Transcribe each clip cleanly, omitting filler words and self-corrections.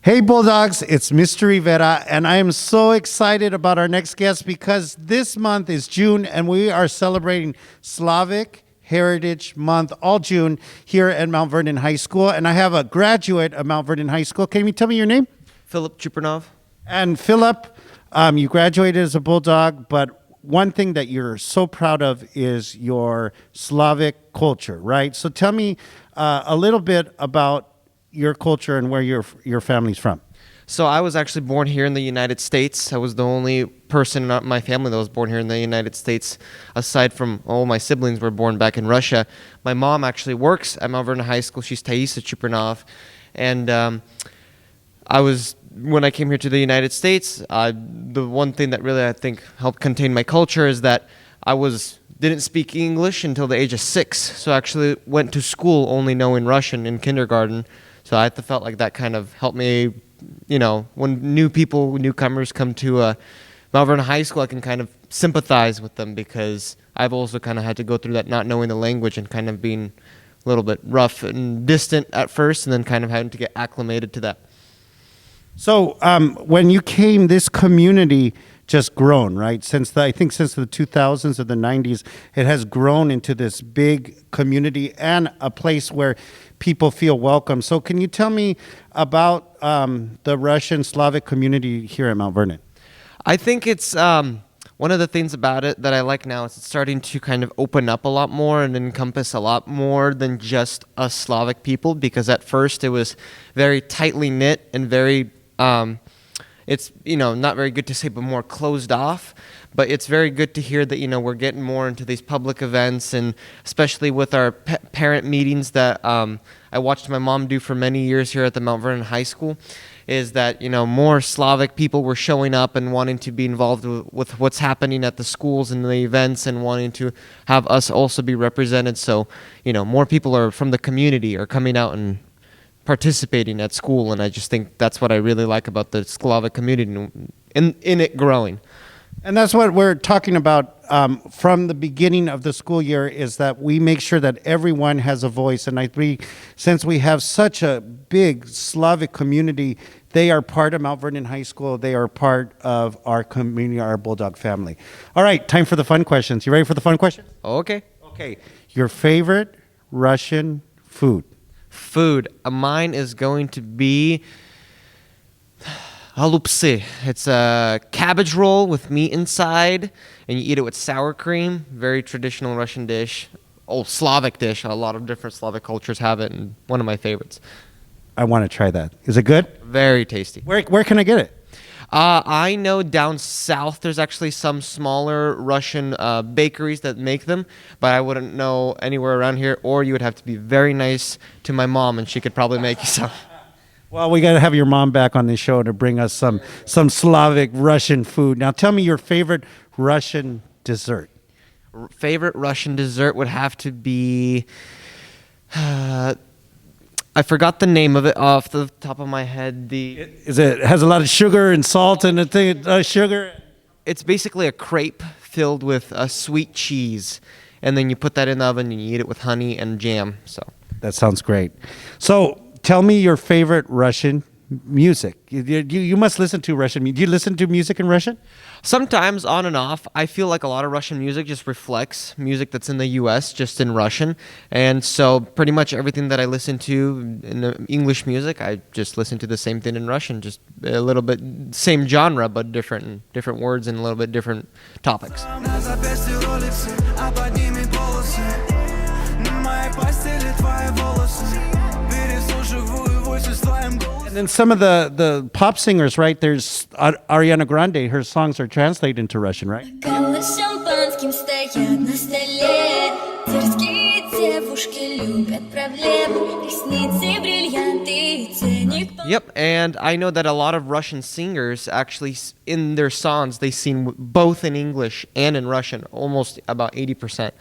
Hey Bulldogs, it's Mr. Rivera, and I am so excited about our next guest because this month is June and we are celebrating Slavic Heritage Month all June here at Mount Vernon High School. And I have a graduate of Mount Vernon High School. Can you tell me your name? Phillip Chupernov. And Phillip, you graduated as a Bulldog, but one thing that you're so proud of is your Slavic culture, right? So tell me a little bit about your culture and where your family's from. So I was actually born here in the United States. I was the only person in my family that was born here in the United States, aside from all my siblings were born back in Russia. My mom actually works at Mount Vernon High School. She's Taisa Chupernov. And when I came here to the United States, the one thing that really I think helped contain my culture is that didn't speak English until the age of 6. So I actually went to school only knowing Russian in kindergarten. So I felt like that kind of helped me, when newcomers come to Mount Vernon High School, I can kind of sympathize with them because I've also kind of had to go through that not knowing the language and kind of being a little bit rough and distant at first and then kind of having to get acclimated to that. So when you came, this community just grown, right? Since the 2000s or the 90s, it has grown into this big community and a place where people feel welcome. So can you tell me about the Russian Slavic community here at Mount Vernon? I think it's one of the things about it that I like now is it's starting to kind of open up a lot more and encompass a lot more than just us Slavic people, because at first it was very tightly knit and very it's not very good to say, but more closed off. But it's very good to hear that we're getting more into these public events, and especially with our parent meetings that I watched my mom do for many years here at the Mount Vernon High School. Is that more Slavic people were showing up and wanting to be involved with what's happening at the schools and the events, and wanting to have us also be represented. So more people are from the community are coming out and participating at school, and I just think that's what I really like about the Slavic community in it growing. And that's what we're talking about from the beginning of the school year, is that we make sure that everyone has a voice. And since we have such a big Slavic community, they are part of Mount Vernon High School. They are part of our community, our Bulldog family. All right, time for the fun questions. You ready for the fun questions? Okay. Okay. Your favorite Russian food? Food. Mine is going to be halupsi. It's a cabbage roll with meat inside, and you eat it with sour cream. Very traditional Russian dish. Old Slavic dish. A lot of different Slavic cultures have it, and one of my favorites. I want to try that. Is it good? Very tasty. Where can I get it? I know down south there's actually some smaller Russian bakeries that make them, but I wouldn't know anywhere around here, or you would have to be very nice to my mom, and she could probably make you some. Well, we got to have your mom back on this show to bring us some Slavic Russian food. Now, tell me your favorite Russian dessert. Favorite Russian dessert would have to be... I forgot the name of it off the top of my head. It has a lot of sugar and salt and sugar? It's basically a crepe filled with a sweet cheese, and then you put that in the oven and you eat it with honey and jam. So that sounds great. So tell me your favorite Russian music. You must listen to Russian music. Do you listen to music in Russian? Sometimes, on and off. I feel like a lot of Russian music just reflects music that's in the U.S., just in Russian. And so pretty much everything that I listen to in the English music, I just listen to the same thing in Russian, just a little bit same genre, but different words and a little bit different topics. And then some of the pop singers, right? There's Ariana Grande. Her songs are translated into Russian, right? Yep, and I know that a lot of Russian singers actually, in their songs, they sing both in English and in Russian, almost about 80%.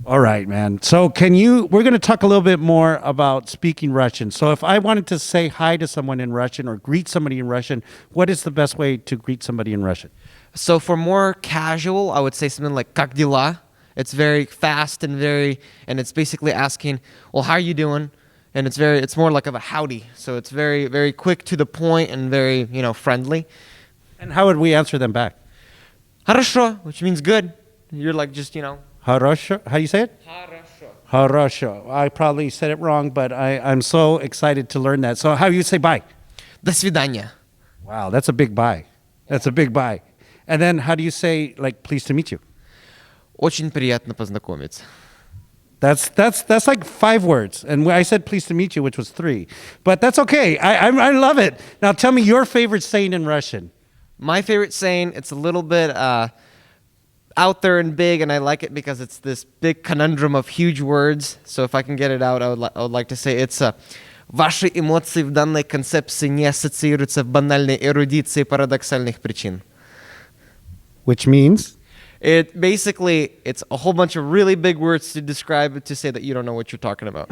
All right, man. So we're going to talk a little bit more about speaking Russian. So if I wanted to say hi to someone in Russian or greet somebody in Russian, what is the best way to greet somebody in Russian? So for more casual, I would say something like "Как дела?" It's very fast and it's basically asking, well, how are you doing? and it's more like of a howdy. So it's very, very quick to the point and very, friendly. And how would we answer them back? Хорошо, which means good. You're like just, Хорошо. How do you say it? Хорошо. Хорошо. I probably said it wrong, but I'm so excited to learn that. So how do you say bye? До свидания. Wow, that's a big bye. That's a big bye. And then how do you say, like, pleased to meet you? Очень приятно познакомиться. That's like 5 words. And I said pleased to meet you, which was 3. But that's okay. I love it. Now tell me your favorite saying in Russian. My favorite saying, it's a little bit out there and big, and I like it because it's this big conundrum of huge words. So if I can get it out, I would like to say it's «Ваши эмоции в данной концепции не ассоциируются в банальной эрудиции парадоксальных причин». Which means? It's a whole bunch of really big words to describe it, to say that you don't know what you're talking about.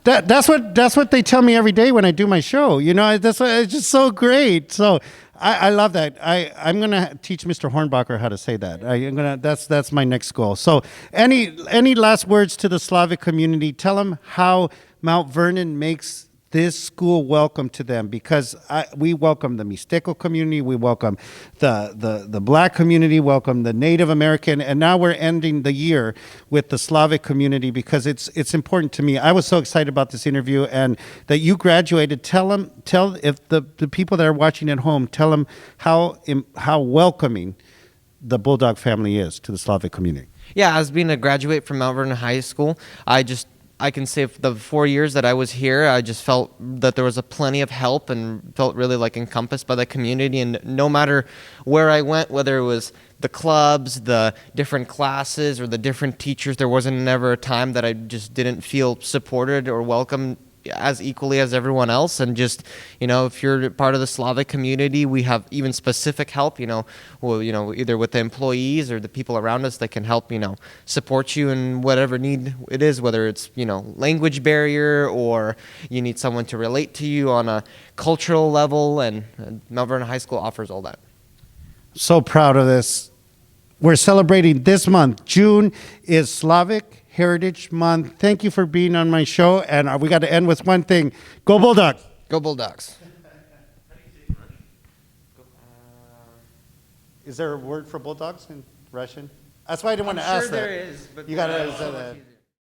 That's what they tell me every day when I do my show. It's just so great. So I love that. I'm gonna teach Mr. Hornbacher how to say that. That's my next goal. So any last words to the Slavic community? Tell them how Mount Vernon makes this school welcome to them, because we welcome the Mixteco community, we welcome the black community, welcome the Native American, and now we're ending the year with the Slavic community because it's important to me. I was so excited about this interview and that you graduated. Tell if the people that are watching at home, tell them how welcoming the Bulldog family is to the Slavic community. Yeah, as being a graduate from Mount Vernon High School, I can say for the 4 years that I was here, I just felt that there was a plenty of help and felt really like encompassed by the community. And no matter where I went, whether it was the clubs, the different classes, or the different teachers, there wasn't never a time that I just didn't feel supported or welcomed as equally as everyone else. And just, if you're part of the Slavic community, we have even specific help, either with the employees or the people around us that can help, support you in whatever need it is, whether it's, language barrier or you need someone to relate to you on a cultural level. And Mount Vernon High School offers all that. So proud of this. We're celebrating this month. June is Slavic Heritage Month. Thank you for being on my show. And we got to end with one thing. Go Bulldogs. Go Bulldogs. Is there a word for Bulldogs in Russian? That's why I didn't want to ask that. I'm sure there is. But you got to say that.